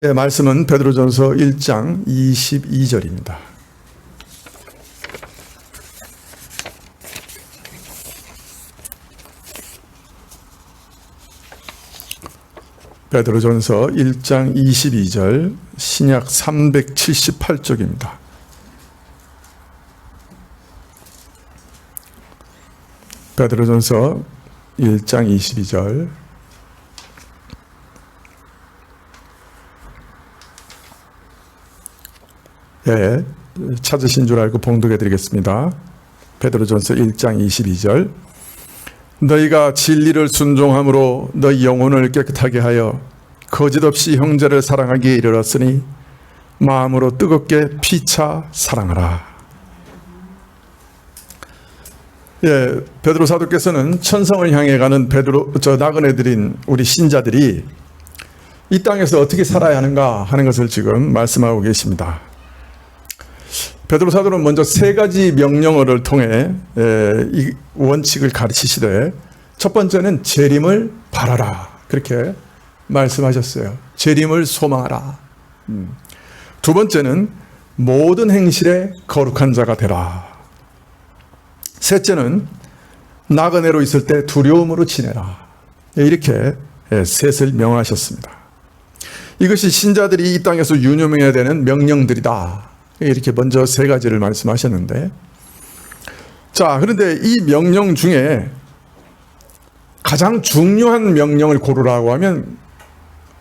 네, 말씀은 베드로전서 1장 22절입니다. 베드로전서 1장 22절, 신약 378쪽입니다. 베드로전서 1장 22절. 예, 찾으신 줄 알고 봉독해 드리겠습니다. 베드로전서 1장 22절. 너희가 진리를 순종함으로 너희 영혼을 깨끗하게 하여 거짓없이 형제를 사랑하기에 이르렀으니 마음으로 뜨겁게 피차 사랑하라. 예, 베드로 사도께서는 천성을 향해 가는 나그네들인 우리 신자들이 이 땅에서 어떻게 살아야 하는가 하는 것을 지금 말씀하고 계십니다. 베드로 사도는 먼저 세 가지 명령어를 통해 이 원칙을 가르치시되, 첫 번째는 재림을 바라라, 그렇게 말씀하셨어요. 재림을 소망하라. 두 번째는 모든 행실에 거룩한 자가 되라. 셋째는 나그네로 있을 때 두려움으로 지내라. 이렇게 셋을 명하셨습니다. 이것이 신자들이 이 땅에서 유념해야 되는 명령들이다, 이렇게 먼저 세 가지를 말씀하셨는데, 자, 그런데 이 명령 중에 가장 중요한 명령을 고르라고 하면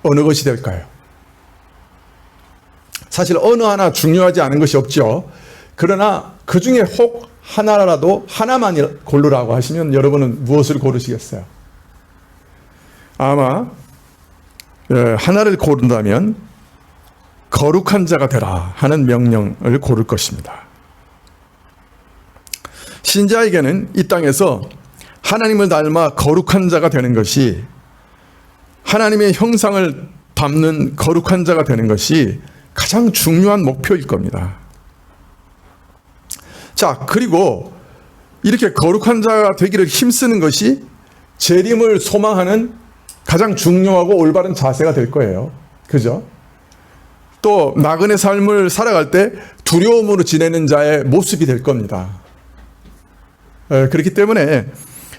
어느 것이 될까요? 사실 어느 하나 중요하지 않은 것이 없죠. 그러나 그 중에 혹 하나라도 하나만 고르라고 하시면 여러분은 무엇을 고르시겠어요? 아마 하나를 고른다면 거룩한 자가 되라 하는 명령을 고를 것입니다. 신자에게는 이 땅에서 하나님을 닮아 거룩한 자가 되는 것이, 하나님의 형상을 담는 거룩한 자가 되는 것이 가장 중요한 목표일 겁니다. 자, 그리고 이렇게 거룩한 자가 되기를 힘쓰는 것이 재림을 소망하는 가장 중요하고 올바른 자세가 될 거예요. 그죠? 또 나그네 삶을 살아갈 때 두려움으로 지내는 자의 모습이 될 겁니다. 그렇기 때문에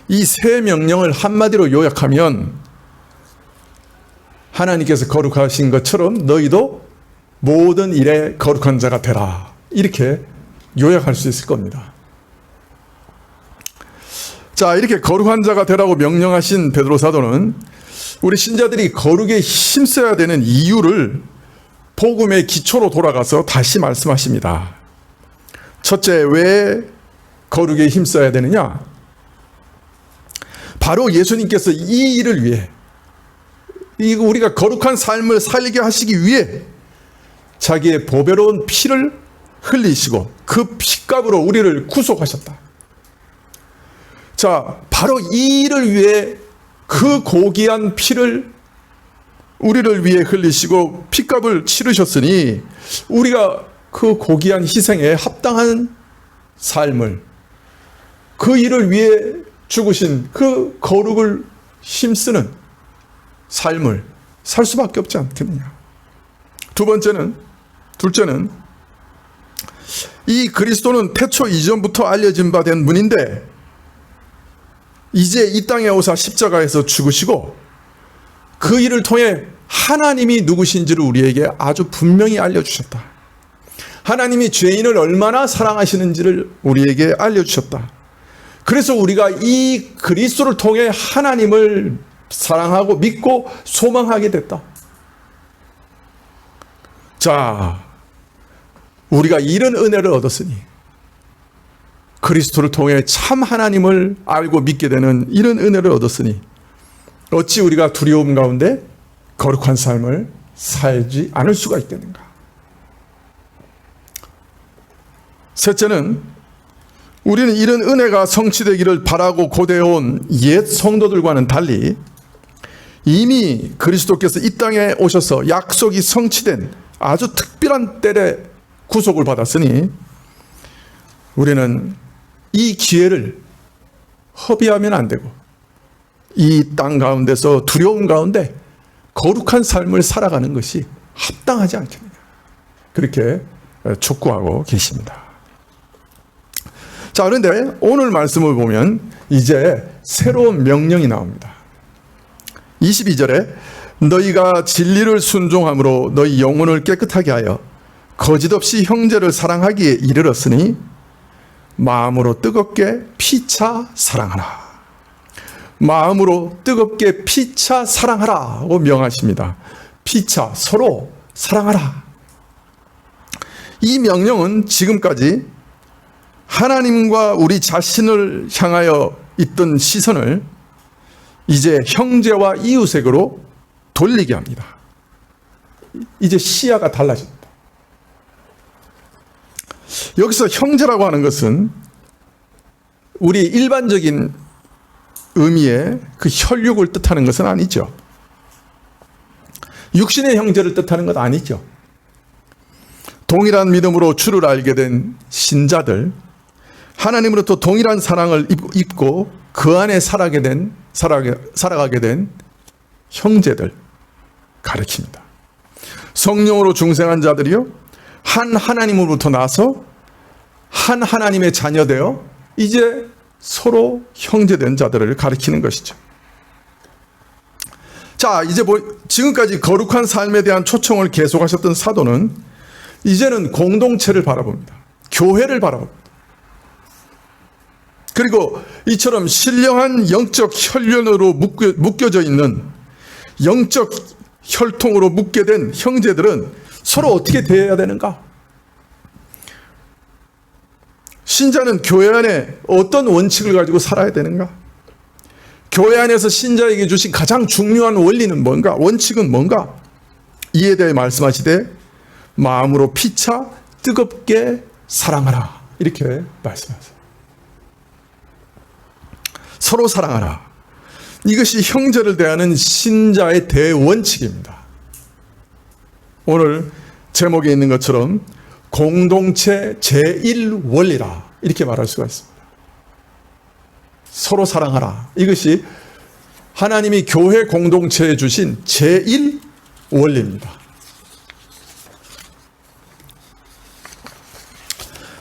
이 세 명령을 한마디로 요약하면, 하나님께서 거룩하신 것처럼 너희도 모든 일에 거룩한 자가 되라, 이렇게 요약할 수 있을 겁니다. 자, 이렇게 거룩한 자가 되라고 명령하신 베드로 사도는 우리 신자들이 거룩에 힘써야 되는 이유를 복음의 기초로 돌아가서 다시 말씀하십니다. 첫째, 왜 거룩에 힘써야 되느냐? 바로 예수님께서 이 일을 위해, 우리가 거룩한 삶을 살게 하시기 위해 자기의 보배로운 피를 흘리시고 그 피값으로 우리를 구속하셨다. 자, 바로 이 일을 위해 그 고귀한 피를 우리를 위해 흘리시고 피값을 치르셨으니, 우리가 그 고귀한 희생에 합당한 삶을, 그 일을 위해 죽으신 그 거룩을 힘쓰는 삶을 살 수밖에 없지 않겠느냐. 둘째는 이 그리스도는 태초 이전부터 알려진 바 된 분인데 이제 이 땅에 오사 십자가에서 죽으시고 그 일을 통해 하나님이 누구신지를 우리에게 아주 분명히 알려주셨다. 하나님이 죄인을 얼마나 사랑하시는지를 우리에게 알려주셨다. 그래서 우리가 이 그리스도를 통해 하나님을 사랑하고 믿고 소망하게 됐다. 자, 우리가 이런 은혜를 얻었으니, 그리스도를 통해 참 하나님을 알고 믿게 되는 이런 은혜를 얻었으니 어찌 우리가 두려움 가운데 거룩한 삶을 살지 않을 수가 있겠는가. 셋째는 우리는 이런 은혜가 성취되기를 바라고 고대해온 옛 성도들과는 달리 이미 그리스도께서 이 땅에 오셔서 약속이 성취된 아주 특별한 때에 구속을 받았으니 우리는 이 기회를 허비하면 안 되고 이 땅 가운데서 두려움 가운데 거룩한 삶을 살아가는 것이 합당하지 않겠느냐. 그렇게 촉구하고 계십니다. 자, 그런데 오늘 말씀을 보면 이제 새로운 명령이 나옵니다. 22절에 너희가 진리를 순종함으로 너희 영혼을 깨끗하게 하여 거짓 없이 형제를 사랑하기에 이르렀으니 마음으로 뜨겁게 피차 사랑하라. 마음으로 뜨겁게 피차 사랑하라고 명하십니다. 피차, 서로 사랑하라. 이 명령은 지금까지 하나님과 우리 자신을 향하여 있던 시선을 이제 형제와 이웃에게로 돌리게 합니다. 이제 시야가 달라집니다. 여기서 형제라고 하는 것은 우리 일반적인 의미의 그 혈육을 뜻하는 것은 아니죠. 육신의 형제를 뜻하는 것 아니죠. 동일한 믿음으로 주를 알게 된 신자들, 하나님으로부터 동일한 사랑을 입고 그 안에 살아가게 된 형제들 가르칩니다. 성령으로 중생한 자들이요, 한 하나님으로부터 나서 한 하나님의 자녀되어 이제 서로 형제된 자들을 가리키는 것이죠. 자, 이제 지금까지 거룩한 삶에 대한 초청을 계속하셨던 사도는 이제는 공동체를 바라봅니다. 교회를 바라봅니다. 그리고 이처럼 신령한 영적 혈연으로 묶여져 있는, 영적 혈통으로 묶게 된 형제들은 서로 어떻게 대해야 되는가? 신자는 교회 안에 어떤 원칙을 가지고 살아야 되는가? 교회 안에서 신자에게 주신 가장 중요한 원리는 뭔가? 원칙은 뭔가? 이에 대해 말씀하시되 마음으로 피차 뜨겁게 사랑하라. 이렇게 말씀하세요. 서로 사랑하라. 이것이 형제를 대하는 신자의 대원칙입니다. 오늘 제목에 있는 것처럼 공동체 제1원리라 이렇게 말할 수가 있습니다. 서로 사랑하라. 이것이 하나님이 교회 공동체에 주신 제1원리입니다.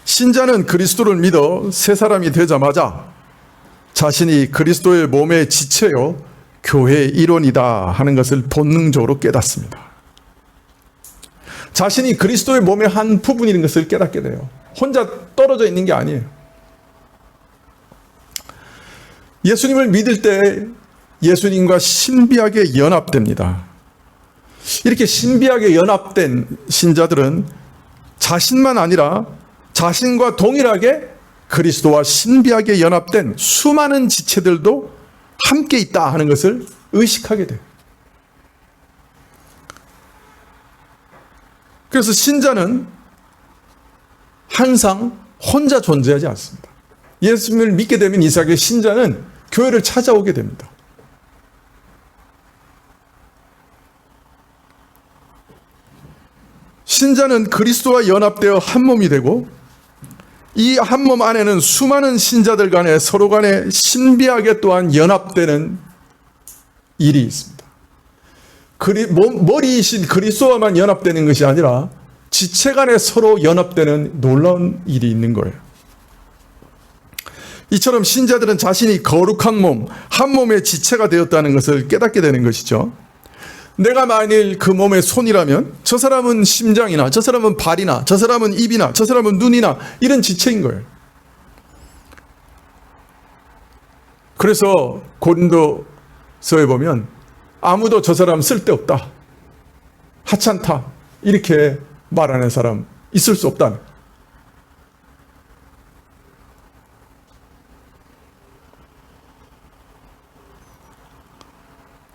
신자는 그리스도를 믿어 새 사람이 되자마자 자신이 그리스도의 몸의 지체요 교회의 일원이다 하는 것을 본능적으로 깨닫습니다. 자신이 그리스도의 몸의 한 부분인 것을 깨닫게 돼요. 혼자 떨어져 있는 게 아니에요. 예수님을 믿을 때 예수님과 신비하게 연합됩니다. 이렇게 신비하게 연합된 신자들은 자신만 아니라 자신과 동일하게 그리스도와 신비하게 연합된 수많은 지체들도 함께 있다 하는 것을 의식하게 돼요. 그래서 신자는 항상 혼자 존재하지 않습니다. 예수님을 믿게 되면 이삭의 신자는 교회를 찾아오게 됩니다. 신자는 그리스도와 연합되어 한 몸이 되고 이 한 몸 안에는 수많은 신자들 간에 서로 간에 신비하게 또한 연합되는 일이 있습니다. 머리이신 그리스도와만 연합되는 것이 아니라 지체 간에 서로 연합되는 놀라운 일이 있는 거예요. 이처럼 신자들은 자신이 거룩한 몸, 한 몸의 지체가 되었다는 것을 깨닫게 되는 것이죠. 내가 만일 그 몸의 손이라면 저 사람은 심장이나 저 사람은 발이나 저 사람은 입이나 저 사람은 눈이나 이런 지체인 거예요. 그래서 고린도서에 보면 아무도 저 사람 쓸데없다, 하찮다 이렇게 말하는 사람 있을 수 없다.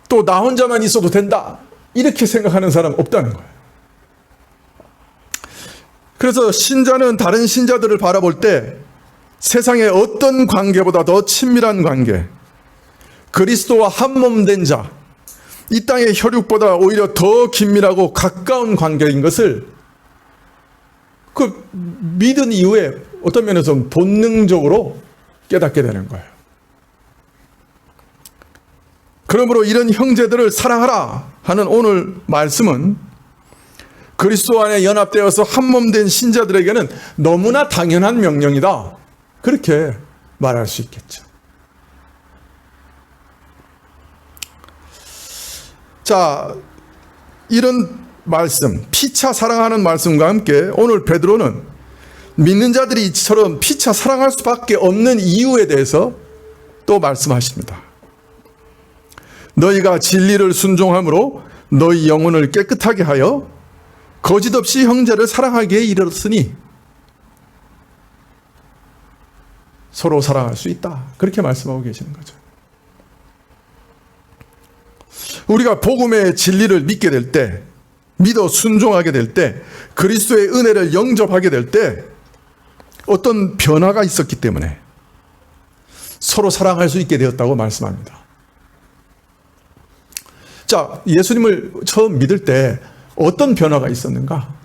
또 나 혼자만 있어도 된다 이렇게 생각하는 사람 없다는 거예요. 그래서 신자는 다른 신자들을 바라볼 때 세상의 어떤 관계보다 더 친밀한 관계, 그리스도와 한 몸 된 자, 이 땅의 혈육보다 오히려 더 긴밀하고 가까운 관계인 것을 그 믿은 이후에 어떤 면에서 본능적으로 깨닫게 되는 거예요. 그러므로 이런 형제들을 사랑하라 하는 오늘 말씀은 그리스도 안에 연합되어서 한 몸 된 신자들에게는 너무나 당연한 명령이다. 그렇게 말할 수 있겠죠. 자, 이런 말씀, 피차 사랑하는 말씀과 함께 오늘 베드로는 믿는 자들이 이처럼 피차 사랑할 수밖에 없는 이유에 대해서 또 말씀하십니다. 너희가 진리를 순종함으로 너희 영혼을 깨끗하게 하여 거짓 없이 형제를 사랑하기에 이르렀으니 서로 사랑할 수 있다. 그렇게 말씀하고 계시는 거죠. 우리가 복음의 진리를 믿게 될 때, 믿어 순종하게 될 때, 그리스도의 은혜를 영접하게 될 때 어떤 변화가 있었기 때문에 서로 사랑할 수 있게 되었다고 말씀합니다. 자, 예수님을 처음 믿을 때 어떤 변화가 있었는가?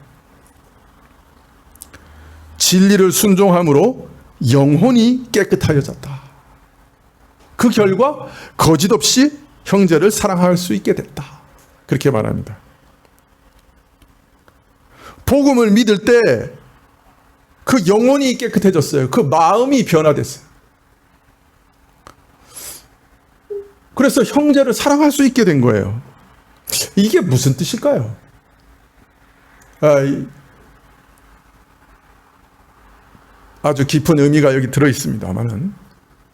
진리를 순종함으로 영혼이 깨끗하여졌다. 그 결과 거짓 없이 형제를 사랑할 수 있게 됐다. 그렇게 말합니다. 복음을 믿을 때 그 영혼이 깨끗해졌어요. 그 마음이 변화됐어요. 그래서 형제를 사랑할 수 있게 된 거예요. 이게 무슨 뜻일까요? 아주 깊은 의미가 여기 들어 있습니다만은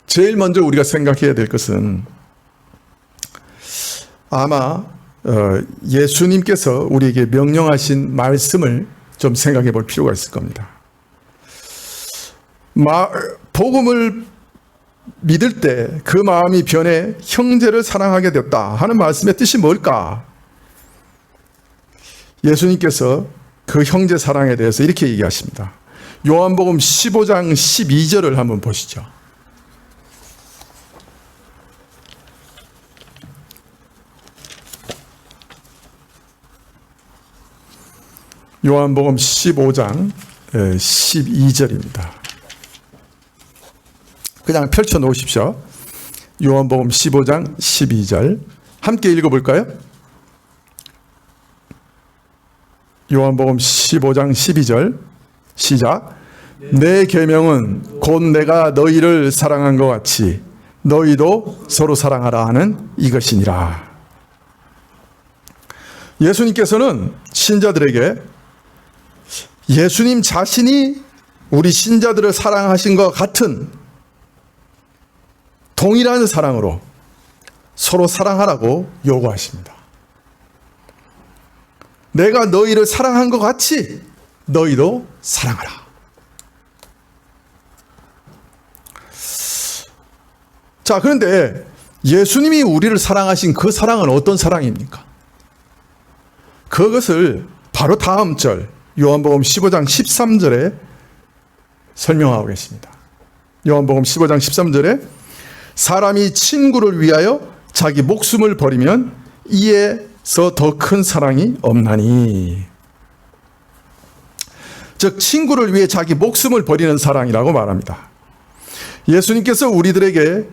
제일 먼저 우리가 생각해야 될 것은 아마 예수님께서 우리에게 명령하신 말씀을 좀 생각해 볼 필요가 있을 겁니다. 복음을 믿을 때 그 마음이 변해 형제를 사랑하게 됐다 하는 말씀의 뜻이 뭘까? 예수님께서 그 형제 사랑에 대해서 이렇게 얘기하십니다. 요한복음 15장 12절을 한번 보시죠. 요한복음 15장 12절입니다. 그냥 펼쳐 놓으십시오. 요한복음 15장 12절 함께 읽어볼까요? 요한복음 15장 12절 시작. 내 계명은 곧 내가 너희를 사랑한 것 같이 너희도 서로 사랑하라 하는 이것이니라. 예수님께서는 신자들에게 예수님 자신이 우리 신자들을 사랑하신 것 같은 동일한 사랑으로 서로 사랑하라고 요구하십니다. 내가 너희를 사랑한 것 같이 너희도 사랑하라. 자, 그런데 예수님이 우리를 사랑하신 그 사랑은 어떤 사랑입니까? 그것을 바로 다음 절 요한복음 15장 13절에 설명하고 계십니다. 요한복음 15장 13절에 사람이 친구를 위하여 자기 목숨을 버리면 이에서 더 큰 사랑이 없나니. 즉 친구를 위해 자기 목숨을 버리는 사랑이라고 말합니다. 예수님께서 우리들에게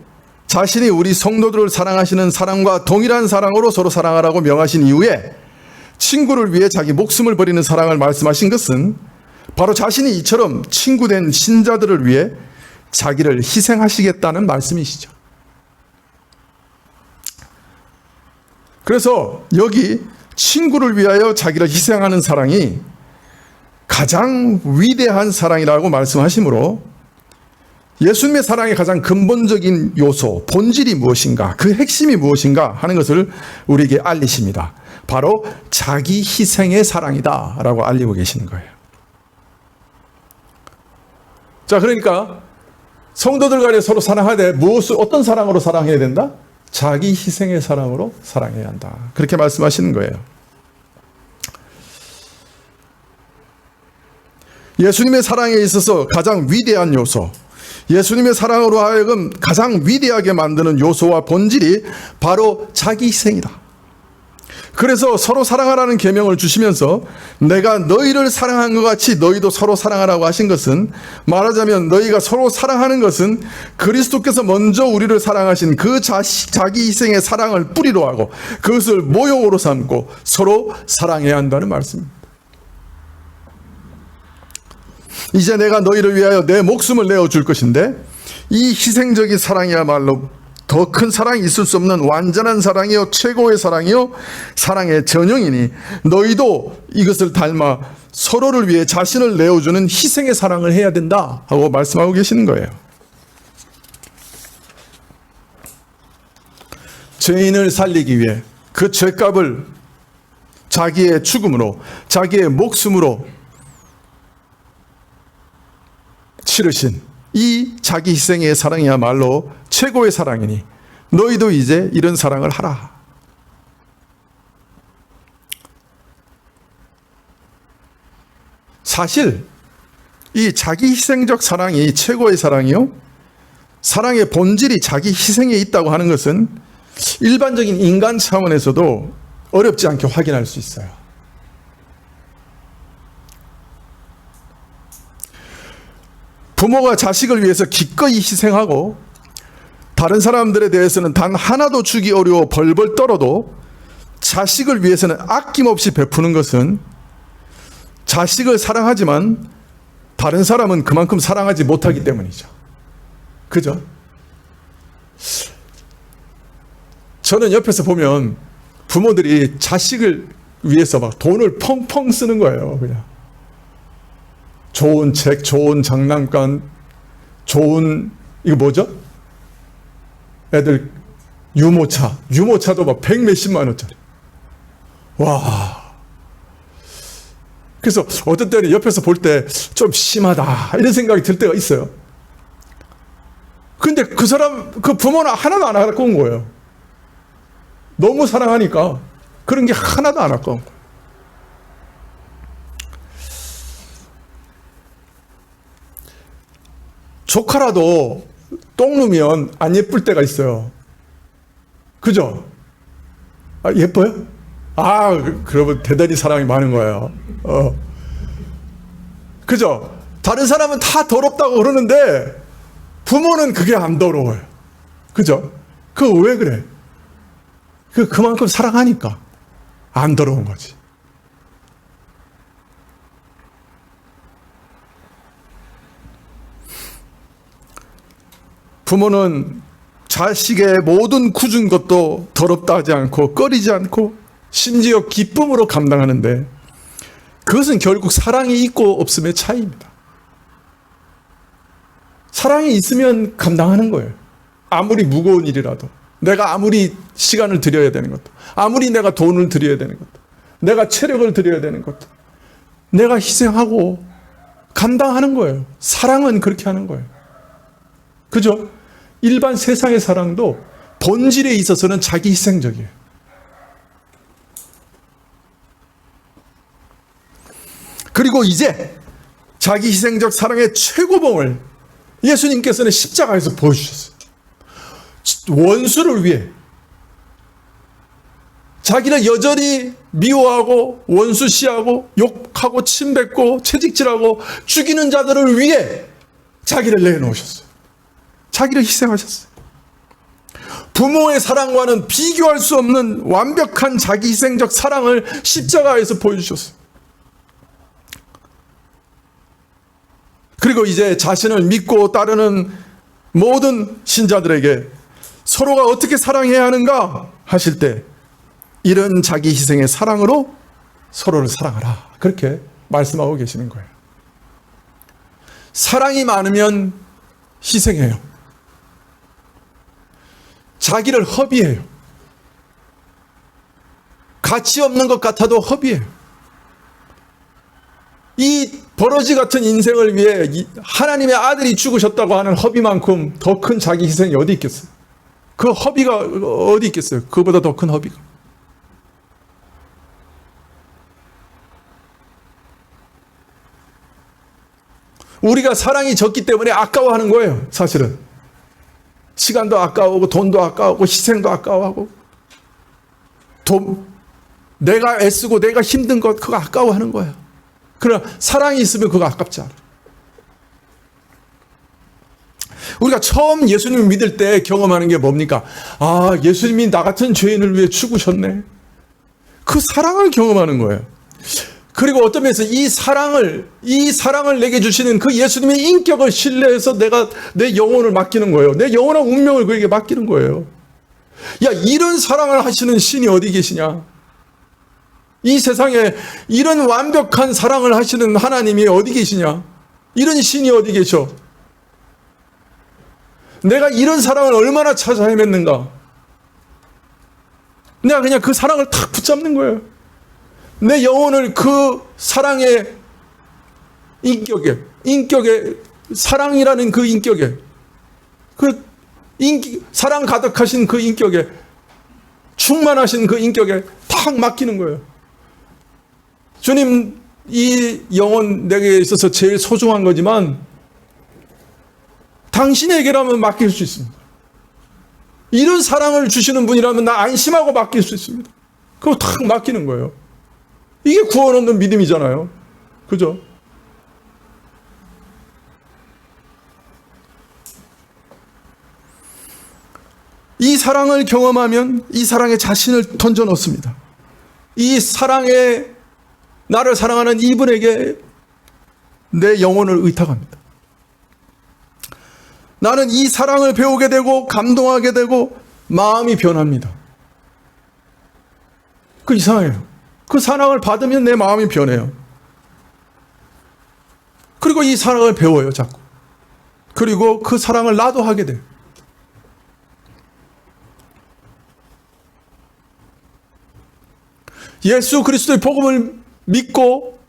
자신이 우리 성도들을 사랑하시는 사랑과 동일한 사랑으로 서로 사랑하라고 명하신 이후에 친구를 위해 자기 목숨을 버리는 사랑을 말씀하신 것은 바로 자신이 이처럼 친구된 신자들을 위해 자기를 희생하시겠다는 말씀이시죠. 그래서 여기 친구를 위하여 자기를 희생하는 사랑이 가장 위대한 사랑이라고 말씀하시므로 예수님의 사랑의 가장 근본적인 요소, 본질이 무엇인가, 그 핵심이 무엇인가 하는 것을 우리에게 알리십니다. 바로 자기 희생의 사랑이다 라고 알리고 계시는 거예요. 자, 그러니까 성도들 간에 서로 사랑하되 어떤 사랑으로 사랑해야 된다? 자기 희생의 사랑으로 사랑해야 한다. 그렇게 말씀하시는 거예요. 예수님의 사랑에 있어서 가장 위대한 요소, 예수님의 사랑으로 하여금 가장 위대하게 만드는 요소와 본질이 바로 자기 희생이다. 그래서 서로 사랑하라는 계명을 주시면서 내가 너희를 사랑한 것 같이 너희도 서로 사랑하라고 하신 것은, 말하자면 너희가 서로 사랑하는 것은 그리스도께서 먼저 우리를 사랑하신 그 자기 희생의 사랑을 뿌리로 하고 그것을 모형으로 삼고 서로 사랑해야 한다는 말씀입니다. 이제 내가 너희를 위하여 내 목숨을 내어줄 것인데 이 희생적인 사랑이야말로 더 큰 사랑이 있을 수 없는 완전한 사랑이요 최고의 사랑이요 사랑의 전형이니 너희도 이것을 닮아 서로를 위해 자신을 내어주는 희생의 사랑을 해야 된다 하고 말씀하고 계시는 거예요. 죄인을 살리기 위해 그 죄값을 자기의 죽음으로 자기의 목숨으로 치르신 이 자기 희생의 사랑이야말로 최고의 사랑이니 너희도 이제 이런 사랑을 하라. 사실 이 자기 희생적 사랑이 최고의 사랑이요, 사랑의 본질이 자기 희생에 있다고 하는 것은 일반적인 인간 차원에서도 어렵지 않게 확인할 수 있어요. 부모가 자식을 위해서 기꺼이 희생하고 다른 사람들에 대해서는 단 하나도 주기 어려워 벌벌 떨어도 자식을 위해서는 아낌없이 베푸는 것은 자식을 사랑하지만 다른 사람은 그만큼 사랑하지 못하기 때문이죠. 그죠? 저는 옆에서 보면 부모들이 자식을 위해서 막 돈을 펑펑 쓰는 거예요. 그냥 좋은 책, 좋은 장난감, 좋은 이거 뭐죠? 애들 유모차도 막 100몇십만 원짜리. 와. 그래서 어떤 때는 옆에서 볼 때 좀 심하다 이런 생각이 들 때가 있어요. 근데 그 부모는 하나도 안 아까운 거예요. 너무 사랑하니까 그런 게 하나도 안 아까운 거예요. 조카라도 똥 누면 안 예쁠 때가 있어요. 그죠? 아, 예뻐요? 그러면 대단히 사랑이 많은 거예요. 그죠? 다른 사람은 다 더럽다고 그러는데 부모는 그게 안 더러워요. 그죠? 왜 그래? 그만큼 사랑하니까 안 더러운 거지. 부모는 자식의 모든 굳은 것도 더럽다 하지 않고 꺼리지 않고 심지어 기쁨으로 감당하는데 그것은 결국 사랑이 있고 없음의 차이입니다. 사랑이 있으면 감당하는 거예요. 아무리 무거운 일이라도, 내가 아무리 시간을 들여야 되는 것도, 아무리 내가 돈을 들여야 되는 것도, 내가 체력을 들여야 되는 것도 내가 희생하고 감당하는 거예요. 사랑은 그렇게 하는 거예요. 그죠? 일반 세상의 사랑도 본질에 있어서는 자기 희생적이에요. 그리고 이제 자기 희생적 사랑의 최고봉을 예수님께서는 십자가에서 보여주셨어요. 원수를 위해 자기를 여전히 미워하고 원수시하고 욕하고 침뱉고 채찍질하고 죽이는 자들을 위해 자기를 내놓으셨어요. 자기를 희생하셨어요. 부모의 사랑과는 비교할 수 없는 완벽한 자기 희생적 사랑을 십자가에서 보여주셨어요. 그리고 이제 자신을 믿고 따르는 모든 신자들에게 서로가 어떻게 사랑해야 하는가 하실 때 이런 자기 희생의 사랑으로 서로를 사랑하라. 그렇게 말씀하고 계시는 거예요. 사랑이 많으면 희생해요. 자기를 허비해요. 가치 없는 것 같아도 허비해요. 이 버러지 같은 인생을 위해 하나님의 아들이 죽으셨다고 하는 허비만큼 더 큰 자기 희생이 어디 있겠어요? 그 허비가 어디 있겠어요? 그보다 더 큰 허비가. 우리가 사랑이 적기 때문에 아까워하는 거예요. 사실은 시간도 아까워하고 돈도 아까워하고 희생도 아까워하고 내가 애쓰고 내가 힘든 것 그거 아까워하는 거예요. 그러나 사랑이 있으면 그거 아깝지 않아. 우리가 처음 예수님을 믿을 때 경험하는 게 뭡니까? 예수님이 나 같은 죄인을 위해 죽으셨네. 그 사랑을 경험하는 거예요. 그리고 어떤 면에서 이 사랑을 내게 주시는 그 예수님의 인격을 신뢰해서 내가 내 영혼을 맡기는 거예요. 내 영원한 운명을 그에게 맡기는 거예요. 야, 이런 사랑을 하시는 신이 어디 계시냐? 이 세상에 이런 완벽한 사랑을 하시는 하나님이 어디 계시냐? 이런 신이 어디 계셔? 내가 이런 사랑을 얼마나 찾아 헤맸는가? 내가 그냥 그 사랑을 탁 붙잡는 거예요. 내 영혼을 그 사랑의 인격에 사랑이라는 그 인격에, 사랑 가득하신 그 인격에, 충만하신 그 인격에 탁 맡기는 거예요. 주님, 이 영혼 내게 있어서 제일 소중한 거지만 당신에게라면 맡길 수 있습니다. 이런 사랑을 주시는 분이라면 나 안심하고 맡길 수 있습니다. 그거 탁 맡기는 거예요. 이게 구원 얻는 믿음이잖아요. 그죠? 이 사랑을 경험하면 이 사랑에 자신을 던져 놓습니다. 이 사랑에 나를 사랑하는 이분에게 내 영혼을 의탁합니다. 나는 이 사랑을 배우게 되고 감동하게 되고 마음이 변합니다. 그 이상해요. 그 사랑을 받으면 내 마음이 변해요. 그리고 이 사랑을 배워요, 자꾸. 그리고 그 사랑을 나도 하게 돼요. 예수 그리스도의 복음을 믿고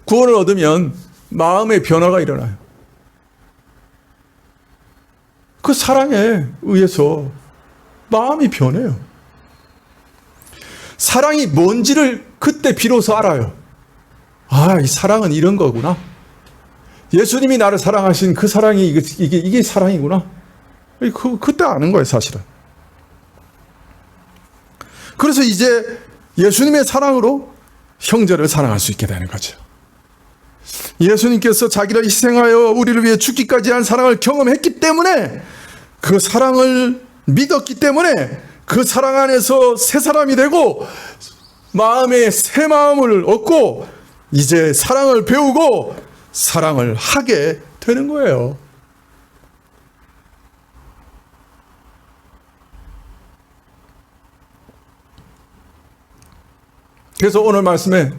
구원을 얻으면 마음의 변화가 일어나요. 그 사랑에 의해서 마음이 변해요. 사랑이 뭔지를 그때 비로소 알아요. 아, 이 사랑은 이런 거구나. 예수님이 나를 사랑하신 그 사랑이 이게 사랑이구나. 그때 아는 거예요, 사실은. 그래서 이제 예수님의 사랑으로 형제를 사랑할 수 있게 되는 거죠. 예수님께서 자기를 희생하여 우리를 위해 죽기까지 한 사랑을 경험했기 때문에, 그 사랑을 믿었기 때문에 그 사랑 안에서 새 사람이 되고 마음에 새 마음을 얻고 이제 사랑을 배우고 사랑을 하게 되는 거예요. 그래서 오늘 말씀에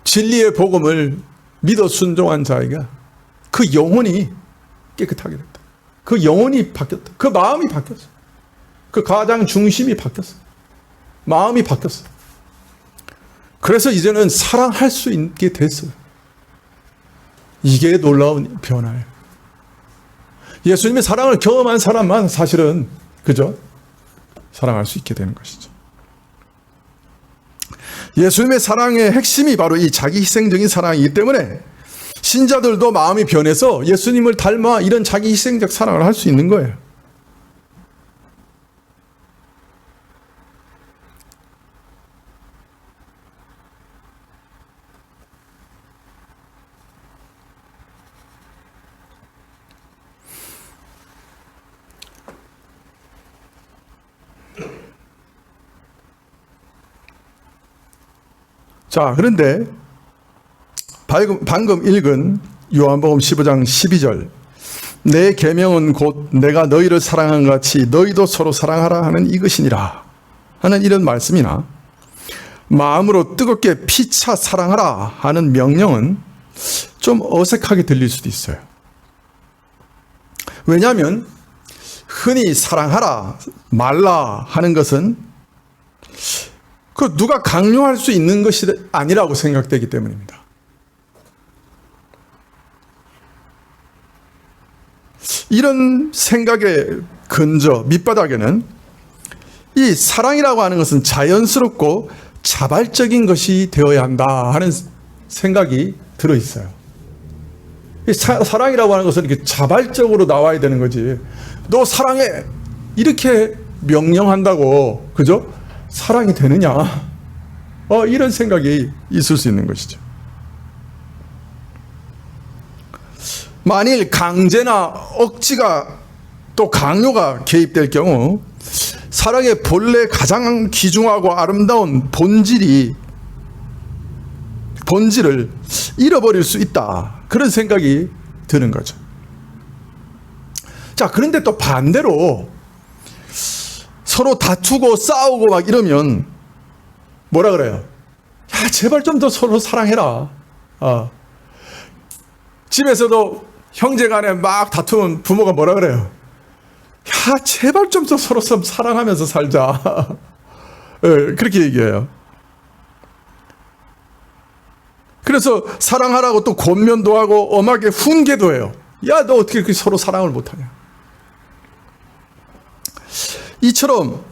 진리의 복음을 믿어 순종한 자에게 그 영혼이 깨끗하게 됐다. 그 영혼이 바뀌었다. 그 마음이 바뀌었어. 그 가장 중심이 바뀌었어. 마음이 바뀌었어. 그래서 이제는 사랑할 수 있게 됐어요. 이게 놀라운 변화예요. 예수님의 사랑을 경험한 사람만 사실은, 그죠? 사랑할 수 있게 되는 것이죠. 예수님의 사랑의 핵심이 바로 이 자기 희생적인 사랑이기 때문에 신자들도 마음이 변해서 예수님을 닮아 이런 자기 희생적 사랑을 할 수 있는 거예요. 자, 그런데 방금 읽은 요한복음 15장 12절, 내 계명은 곧 내가 너희를 사랑한 것 같이 너희도 서로 사랑하라 하는 이것이니라 하는 이런 말씀이나, 마음으로 뜨겁게 피차 사랑하라 하는 명령은 좀 어색하게 들릴 수도 있어요. 왜냐하면 흔히 사랑하라 말라 하는 것은 그 누가 강요할 수 있는 것이 아니라고 생각되기 때문입니다. 이런 생각의 근저 밑바닥에는 이 사랑이라고 하는 것은 자연스럽고 자발적인 것이 되어야 한다 하는 생각이 들어있어요. 사랑이라고 하는 것은 이렇게 자발적으로 나와야 되는 거지. 너 사랑해! 이렇게 명령한다고, 그죠? 사랑이 되느냐? 이런 생각이 있을 수 있는 것이죠. 만일 강제나 억지가 또 강요가 개입될 경우 사랑의 본래 가장 귀중하고 아름다운 본질을 잃어버릴 수 있다. 그런 생각이 드는 거죠. 자, 그런데 또 반대로 서로 다투고 싸우고 막 이러면 뭐라 그래요? 야, 제발 좀 더 서로 사랑해라. 집에서도 형제 간에 막 다투면 부모가 뭐라 그래요? 야, 제발 좀 더 서로 사랑하면서 살자. 네, 그렇게 얘기해요. 그래서 사랑하라고 또 권면도 하고 엄하게 훈계도 해요. 야, 너 어떻게 그렇게 서로 사랑을 못하냐. 이처럼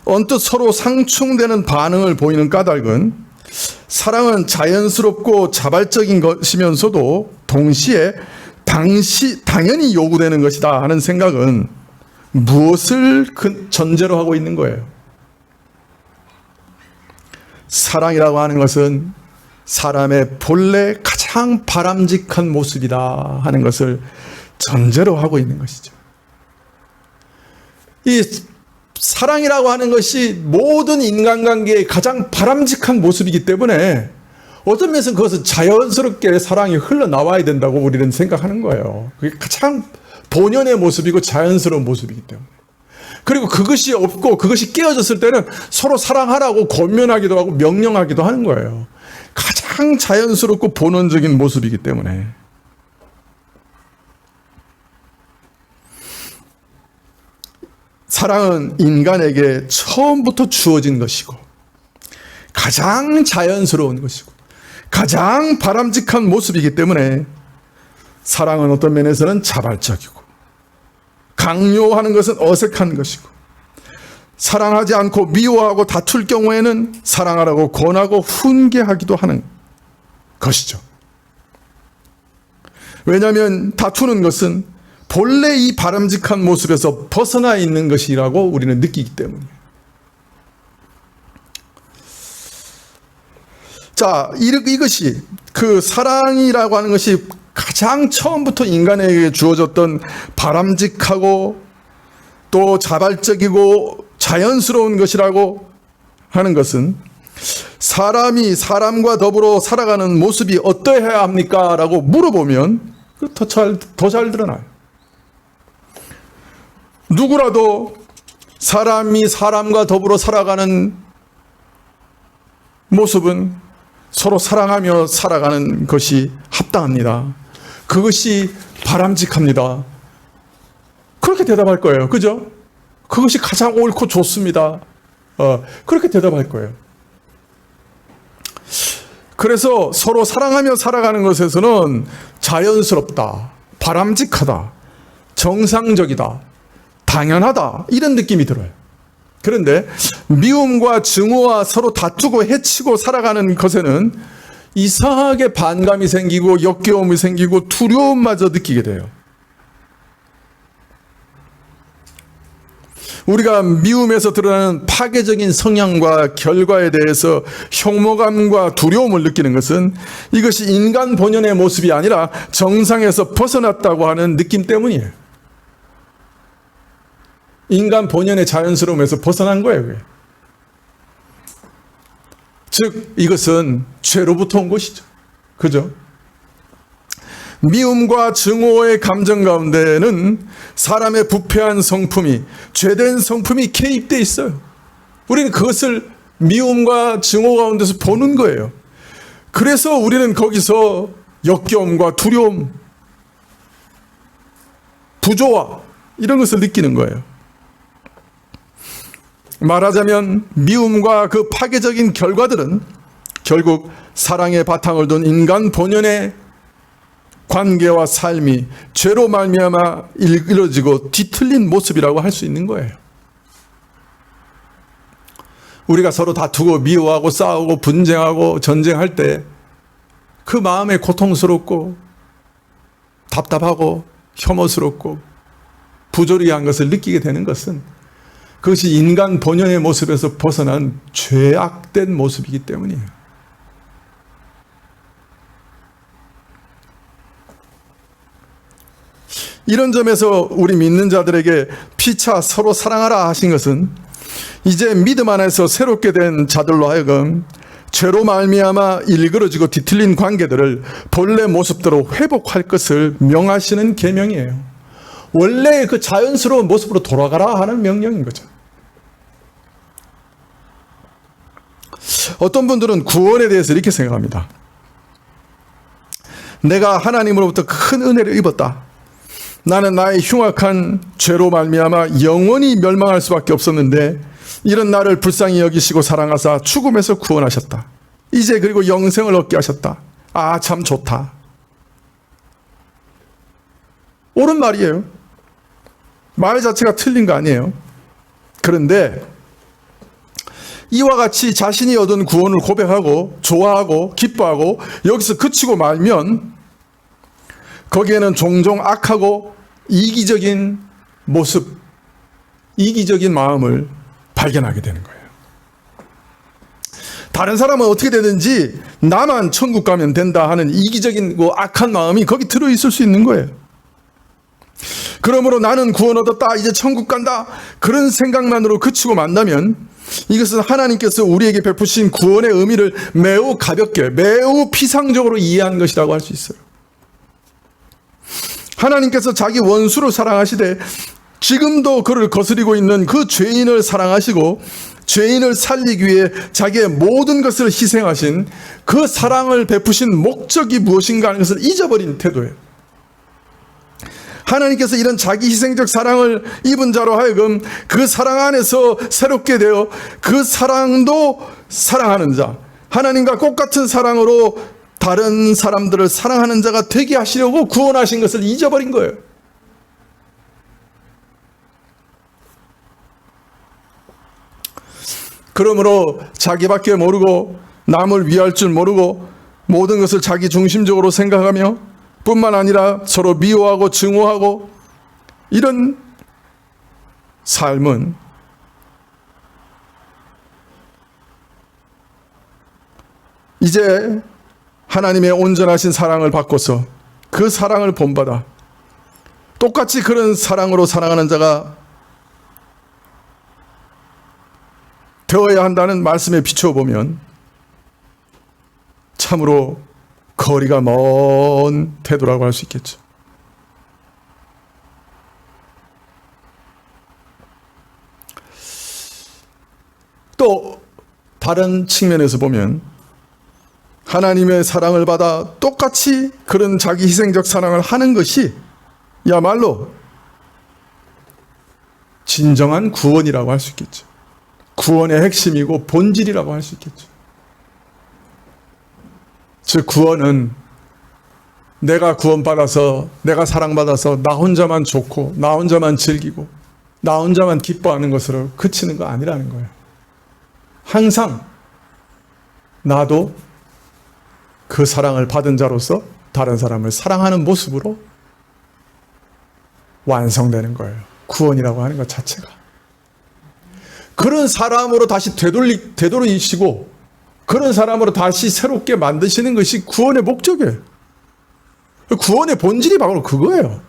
언뜻 서로 상충되는 반응을 보이는 까닭은 사랑은 자연스럽고 자발적인 것이면서도 동시에 당연히 요구되는 것이다 하는 생각은 무엇을 전제로 하고 있는 거예요? 사랑이라고 하는 것은 사람의 본래 가장 바람직한 모습이다 하는 것을 전제로 하고 있는 것이죠. 이 사랑이라고 하는 것이 모든 인간관계의 가장 바람직한 모습이기 때문에 어떤 면에서 그것은 자연스럽게 사랑이 흘러나와야 된다고 우리는 생각하는 거예요. 그게 가장 본연의 모습이고 자연스러운 모습이기 때문에. 그리고 그것이 없고 그것이 깨어졌을 때는 서로 사랑하라고 권면하기도 하고 명령하기도 하는 거예요. 가장 자연스럽고 본원적인 모습이기 때문에. 사랑은 인간에게 처음부터 주어진 것이고 가장 자연스러운 것이고 가장 바람직한 모습이기 때문에 사랑은 어떤 면에서는 자발적이고 강요하는 것은 어색한 것이고 사랑하지 않고 미워하고 다툴 경우에는 사랑하라고 권하고 훈계하기도 하는 것이죠. 왜냐하면 다투는 것은 본래 이 바람직한 모습에서 벗어나 있는 것이라고 우리는 느끼기 때문이에요. 자, 이것이 그 사랑이라고 하는 것이 가장 처음부터 인간에게 주어졌던 바람직하고 또 자발적이고 자연스러운 것이라고 하는 것은 사람이 사람과 더불어 살아가는 모습이 어떠해야 합니까? 라고 물어보면 더 잘 드러나요. 누구라도 사람이 사람과 더불어 살아가는 모습은 서로 사랑하며 살아가는 것이 합당합니다. 그것이 바람직합니다. 그렇게 대답할 거예요. 그죠? 그것이 가장 옳고 좋습니다. 그렇게 대답할 거예요. 그래서 서로 사랑하며 살아가는 것에서는 자연스럽다, 바람직하다, 정상적이다, 당연하다 이런 느낌이 들어요. 그런데 미움과 증오와 서로 다투고 해치고 살아가는 것에는 이상하게 반감이 생기고 역겨움이 생기고 두려움마저 느끼게 돼요. 우리가 미움에서 드러나는 파괴적인 성향과 결과에 대해서 혐오감과 두려움을 느끼는 것은 이것이 인간 본연의 모습이 아니라 정상에서 벗어났다고 하는 느낌 때문이에요. 인간 본연의 자연스러움에서 벗어난 거예요. 그게. 즉 이것은 죄로부터 온 것이죠. 그죠? 미움과 증오의 감정 가운데는 사람의 부패한 성품이, 죄된 성품이 개입되어 있어요. 우리는 그것을 미움과 증오 가운데서 보는 거예요. 그래서 우리는 거기서 역겨움과 두려움, 부조화 이런 것을 느끼는 거예요. 말하자면 미움과 그 파괴적인 결과들은 결국 사랑의 바탕을 둔 인간 본연의 관계와 삶이 죄로 말미암아 이루어지고 뒤틀린 모습이라고 할 수 있는 거예요. 우리가 서로 다투고 미워하고 싸우고 분쟁하고 전쟁할 때 그 마음에 고통스럽고 답답하고 혐오스럽고 부조리한 것을 느끼게 되는 것은 그것이 인간 본연의 모습에서 벗어난 죄악된 모습이기 때문이에요. 이런 점에서 우리 믿는 자들에게 피차 서로 사랑하라 하신 것은 이제 믿음 안에서 새롭게 된 자들로 하여금 죄로 말미암아 일그러지고 뒤틀린 관계들을 본래 모습대로 회복할 것을 명하시는 계명이에요. 원래 그 자연스러운 모습으로 돌아가라 하는 명령인 거죠. 어떤 분들은 구원에 대해서 이렇게 생각합니다. 내가 하나님으로부터 큰 은혜를 입었다. 나는 나의 흉악한 죄로 말미암아 영원히 멸망할 수밖에 없었는데 이런 나를 불쌍히 여기시고 사랑하사 죽음에서 구원하셨다. 이제 그리고 영생을 얻게 하셨다. 아, 참 좋다. 옳은 말이에요. 말 자체가 틀린 거 아니에요. 그런데 이와 같이 자신이 얻은 구원을 고백하고 좋아하고 기뻐하고 여기서 그치고 말면 거기에는 종종 악하고 이기적인 모습, 이기적인 마음을 발견하게 되는 거예요. 다른 사람은 어떻게 되든지 나만 천국 가면 된다 하는 이기적인 악한 마음이 거기 들어있을 수 있는 거예요. 그러므로 나는 구원 얻었다, 이제 천국 간다, 그런 생각만으로 그치고 만다면 이것은 하나님께서 우리에게 베푸신 구원의 의미를 매우 가볍게, 매우 피상적으로 이해한 것이라고 할 수 있어요. 하나님께서 자기 원수를 사랑하시되 지금도 그를 거스리고 있는 그 죄인을 사랑하시고 죄인을 살리기 위해 자기의 모든 것을 희생하신 그 사랑을 베푸신 목적이 무엇인가 하는 것을 잊어버린 태도예요. 하나님께서 이런 자기 희생적 사랑을 입은 자로 하여금 그 사랑 안에서 새롭게 되어 그 사랑도 사랑하는 자, 하나님과 똑같은 사랑으로 다른 사람들을 사랑하는 자가 되게 하시려고 구원하신 것을 잊어버린 거예요. 그러므로 자기밖에 모르고 남을 위할 줄 모르고 모든 것을 자기 중심적으로 생각하며 뿐만 아니라 서로 미워하고 증오하고 이런 삶은 이제 하나님의 온전하신 사랑을 받고서 그 사랑을 본받아 똑같이 그런 사랑으로 사랑하는 자가 되어야 한다는 말씀에 비춰보면 참으로 거리가 먼 태도라고 할 수 있겠죠. 또 다른 측면에서 보면 하나님의 사랑을 받아 똑같이 그런 자기 희생적 사랑을 하는 것이 야말로 진정한 구원이라고 할 수 있겠죠. 구원의 핵심이고 본질이라고 할 수 있겠죠. 즉 구원은 내가 구원받아서 내가 사랑받아서 나 혼자만 좋고 나 혼자만 즐기고 나 혼자만 기뻐하는 것으로 그치는 거 아니라는 거예요. 항상 나도 그 사랑을 받은 자로서 다른 사람을 사랑하는 모습으로 완성되는 거예요. 구원이라고 하는 것 자체가. 그런 사람으로 다시 되돌리시고 그런 사람으로 다시 새롭게 만드시는 것이 구원의 목적이에요. 구원의 본질이 바로 그거예요.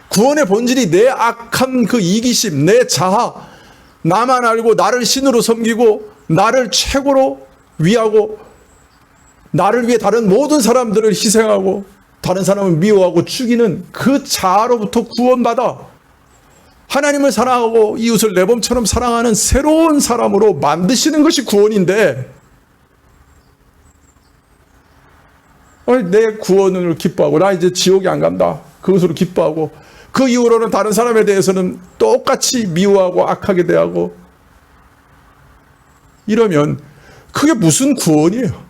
구원의 본질이 내 악한 그 이기심, 내 자아, 나만 알고 나를 신으로 섬기고 나를 최고로 위하고 나를 위해 다른 모든 사람들을 희생하고 다른 사람을 미워하고 죽이는 그 자아로부터 구원받아 하나님을 사랑하고 이웃을 내 몸처럼 사랑하는 새로운 사람으로 만드시는 것이 구원인데 내 구원을 기뻐하고 나 이제 지옥에 안 간다 그것으로 기뻐하고 그 이후로는 다른 사람에 대해서는 똑같이 미워하고 악하게 대하고 이러면 그게 무슨 구원이에요?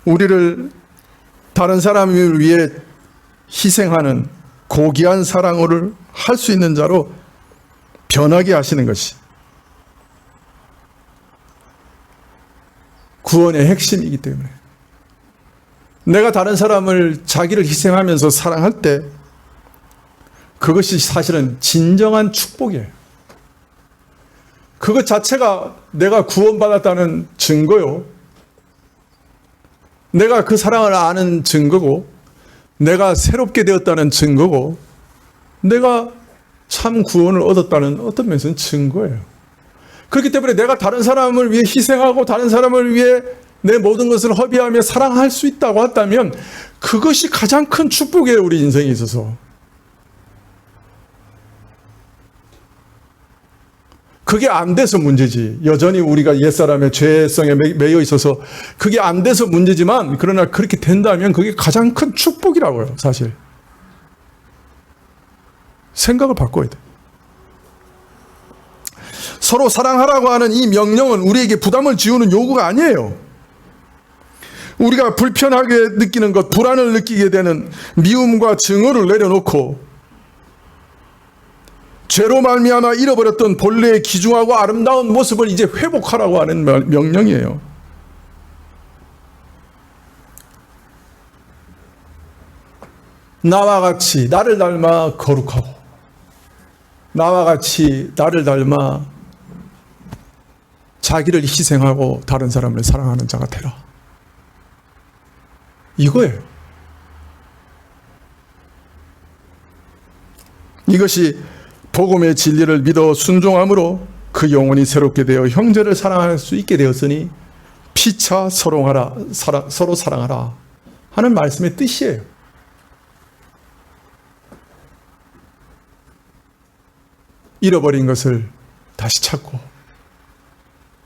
우리를 다른 사람을 위해 희생하는 고귀한 사랑을 할 수 있는 자로 변하게 하시는 것이 구원의 핵심이기 때문에 내가 다른 사람을 자기를 희생하면서 사랑할 때 그것이 사실은 진정한 축복이에요. 그것 자체가 내가 구원받았다는 증거요. 내가 그 사랑을 아는 증거고, 내가 새롭게 되었다는 증거고, 내가 참 구원을 얻었다는 어떤 면에서는 증거예요. 그렇기 때문에 내가 다른 사람을 위해 희생하고 다른 사람을 위해 내 모든 것을 허비하며 사랑할 수 있다고 한다면 그것이 가장 큰 축복이에요, 우리 인생에 있어서. 그게 안 돼서 문제지. 여전히 우리가 옛사람의 죄성에 매여 있어서 그게 안 돼서 문제지만, 그러나 그렇게 된다면 그게 가장 큰 축복이라고요, 사실. 생각을 바꿔야 돼. 서로 사랑하라고 하는 이 명령은 우리에게 부담을 지우는 요구가 아니에요. 우리가 불편하게 느끼는 것, 불안을 느끼게 되는 미움과 증오를 내려놓고 죄로 말미암아 잃어버렸던 본래의 귀중하고 아름다운 모습을 이제 회복하라고 하는 명령이에요. 나와 같이 나를 닮아 거룩하고, 나와 같이 나를 닮아 자기를 희생하고 다른 사람을 사랑하는 자가 되라. 이거예요. 이것이 복음의 진리를 믿어 순종함으로 그 영혼이 새롭게 되어 형제를 사랑할 수 있게 되었으니 피차 서로 사랑하라 하는 말씀의 뜻이에요. 잃어버린 것을 다시 찾고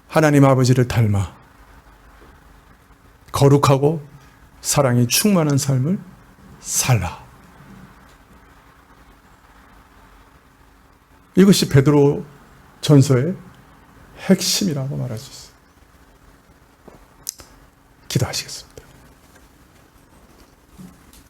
하나님 아버지를 닮아 거룩하고 사랑이 충만한 삶을 살라. 이것이 베드로 전서의 핵심이라고 말할 수 있습니다. 기도하시겠습니다.